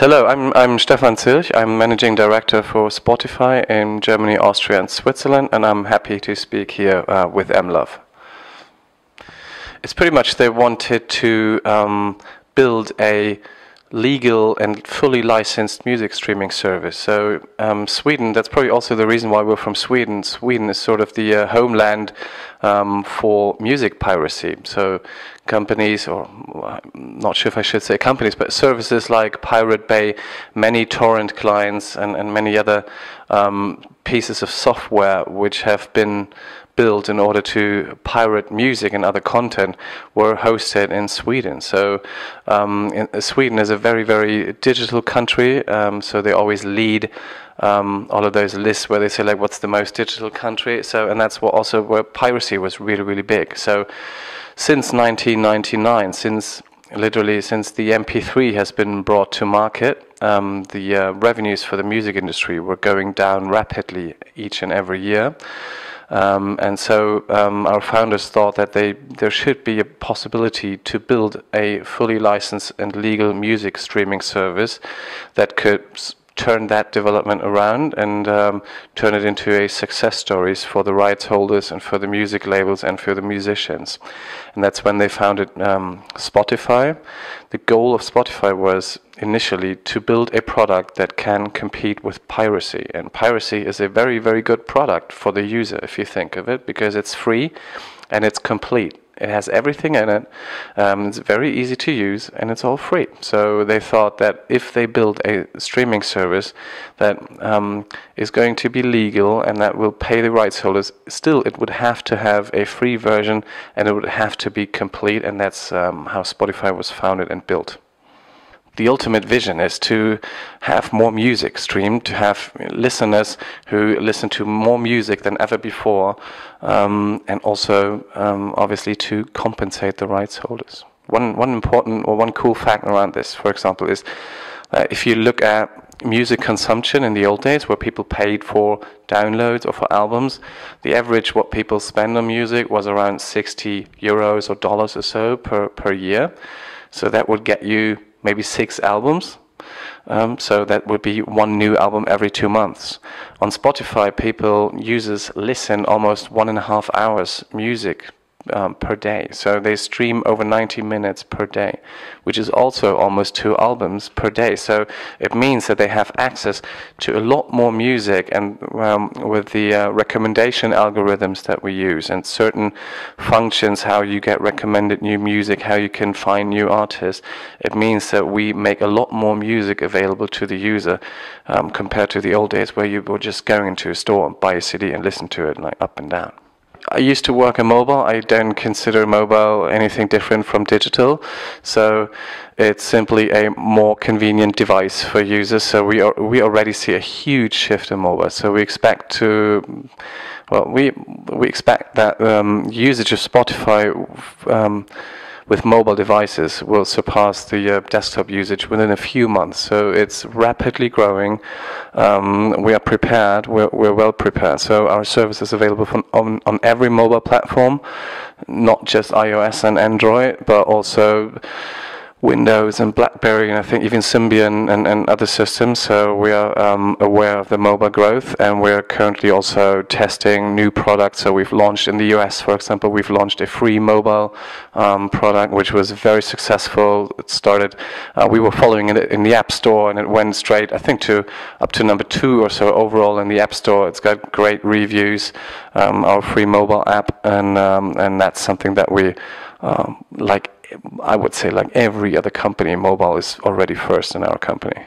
Hello, I'm Stefan Zilch. I'm Managing Director for Spotify in Germany, Austria, and Switzerland, and I'm happy to speak here with MLove. It's pretty much they wanted to build a legal and fully licensed music streaming service. So Sweden, that's probably also the reason why we're from Sweden. Sweden is sort of the homeland for music piracy. So companies, or I'm not sure if I should say companies, but services like Pirate Bay, many torrent clients and many other pieces of software which have been built in order to pirate music and other content were hosted in Sweden. So Sweden is a very, very digital country, so they always lead all of those lists where they say like what's the most digital country. So, and that's what also where piracy was really, really big. So since 1999, literally since the MP3 has been brought to market, the revenues for the music industry were going down rapidly each and every year. And so our founders thought that there should be a possibility to build a fully licensed and legal music streaming service that could turn that development around and turn it into a success stories for the rights holders and for the music labels and for the musicians. And that's when they founded Spotify. The goal of Spotify was initially to build a product that can compete with piracy. And piracy is a very, very good product for the user, if you think of it, because it's free and it's complete. It has everything in it, it's very easy to use, and it's all free. So they thought that if they build a streaming service that is going to be legal and that will pay the rights holders, still it would have to have a free version and it would have to be complete, and that's how Spotify was founded and built. The ultimate vision is to have more music streamed, to have listeners who listen to more music than ever before, and also obviously to compensate the rights holders. One important or one cool fact around this, for example, is if you look at music consumption in the old days where people paid for downloads or for albums, the average what people spend on music was around 60 euros or dollars or so per year. So that would get you maybe 6 albums, so that would be one new album every 2 months. On Spotify, users listen almost 1.5 hours music per day, so they stream over 90 minutes per day, which is also almost 2 albums per day. So it means that they have access to a lot more music, and with the recommendation algorithms that we use and certain functions, how you get recommended new music, how you can find new artists, it means that we make a lot more music available to the user compared to the old days where you were just going into a store and buy a CD and listen to it like up and down. I used to work in mobile. I don't consider mobile anything different from digital, so it's simply a more convenient device for users. So we already see a huge shift in mobile. So we expect we expect that usage of Spotify with mobile devices will surpass the desktop usage within a few months. So it's rapidly growing. We are prepared. We're well prepared. So our service is available on every mobile platform, not just iOS and Android, but also Windows and BlackBerry, and I think even Symbian and other systems. So we are aware of the mobile growth, and we're currently also testing new products. So we've launched in the US, for example, we've launched a free mobile product, which was very successful. It started, we were following it in the App Store, and it went straight, I think, up to number 2 or so overall in the App Store. It's got great reviews, our free mobile app, and that's something that we like. I would say like every other company, mobile is already first in our company.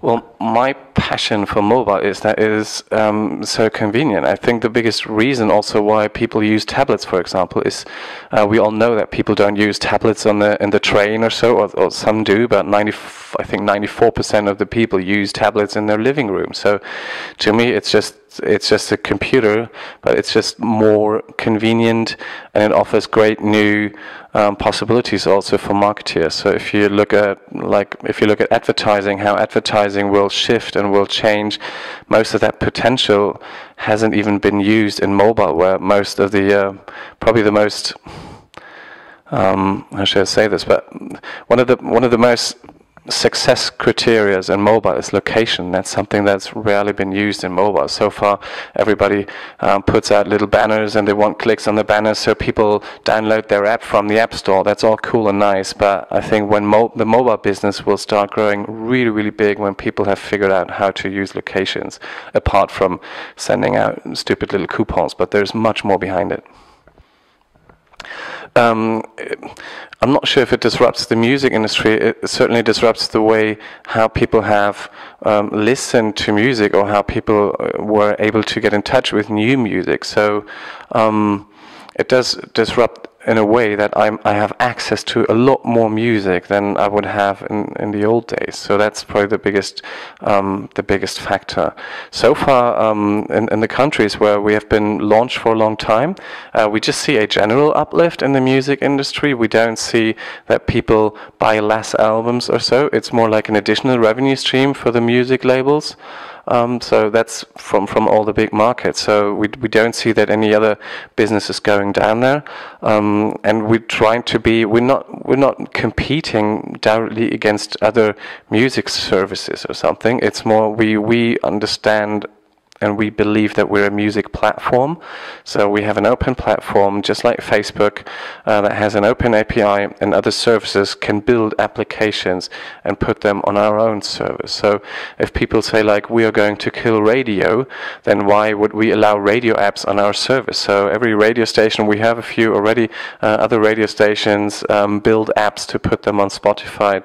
Well, my passion for mobile is that it is so convenient. I think the biggest reason also why people use tablets, for example, is we all know that people don't use tablets in the train or so, or some do, but I think 94% of the people use tablets in their living room. So to me, it's just a computer, but it's just more convenient, and it offers great new possibilities also for marketeers. So if you look at advertising, how advertising will shift and will change, most of that potential hasn't even been used in mobile, where most of the probably the most how should I say this? But one of the most success criteria in mobile is location. That's something that's rarely been used in mobile. So far, everybody puts out little banners and they want clicks on the banners, so people download their app from the App Store. That's all cool and nice, but I think when the mobile business will start growing really, really big when people have figured out how to use locations, apart from sending out stupid little coupons, but there's much more behind it. I'm not sure if it disrupts the music industry. It certainly disrupts the way how people have listened to music, or how people were able to get in touch with new music. So it does disrupt in a way that I have access to a lot more music than I would have in the old days. So that's probably the biggest factor. So far, in the countries where we have been launched for a long time, we just see a general uplift in the music industry. We don't see that people buy less albums or so. It's more like an additional revenue stream for the music labels. So that's from all the big markets. So we don't see that any other business is going down there, and we're trying to be. We're not competing directly against other music services or something. It's more we understand. And we believe that we're a music platform. So we have an open platform, just like Facebook, that has an open API, and other services can build applications and put them on our own service. So if people say, like, we are going to kill radio, then why would we allow radio apps on our service? So every radio station, we have a few already, other radio stations build apps to put them on Spotify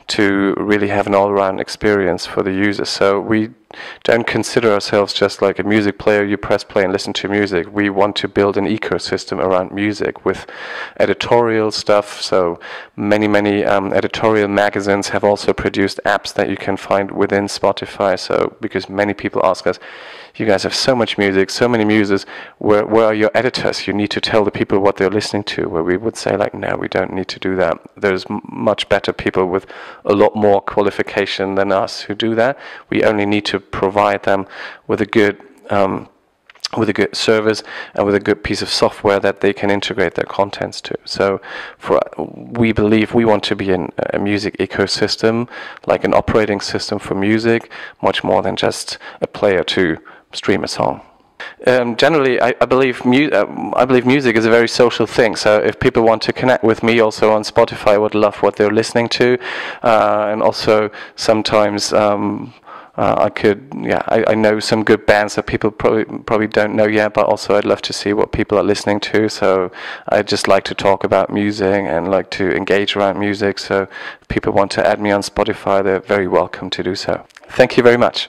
to really have an all-around experience for the users. So we don't consider ourselves just like a music player. You press play and listen to music. We want to build an ecosystem around music with editorial stuff. So many editorial magazines have also produced apps that you can find within Spotify. So because many people ask us, you guys have so much music, so many muses, where are your editors? You need to tell the people what they're listening to. Where we would say, like, no, we don't need to do that. There's much better people with a lot more qualification than us who do that. We only need to provide them with a good service and with a good piece of software that they can integrate their contents to. So we believe we want to be in a music ecosystem, like an operating system for music, much more than just a player to stream a song. Generally, I believe music is a very social thing. So if people want to connect with me also on Spotify, I would love what they're listening to, and also sometimes I know some good bands that people probably don't know yet, but also I'd love to see what people are listening to. So I just like to talk about music and like to engage around music. So if people want to add me on Spotify, they're very welcome to do so. Thank you very much.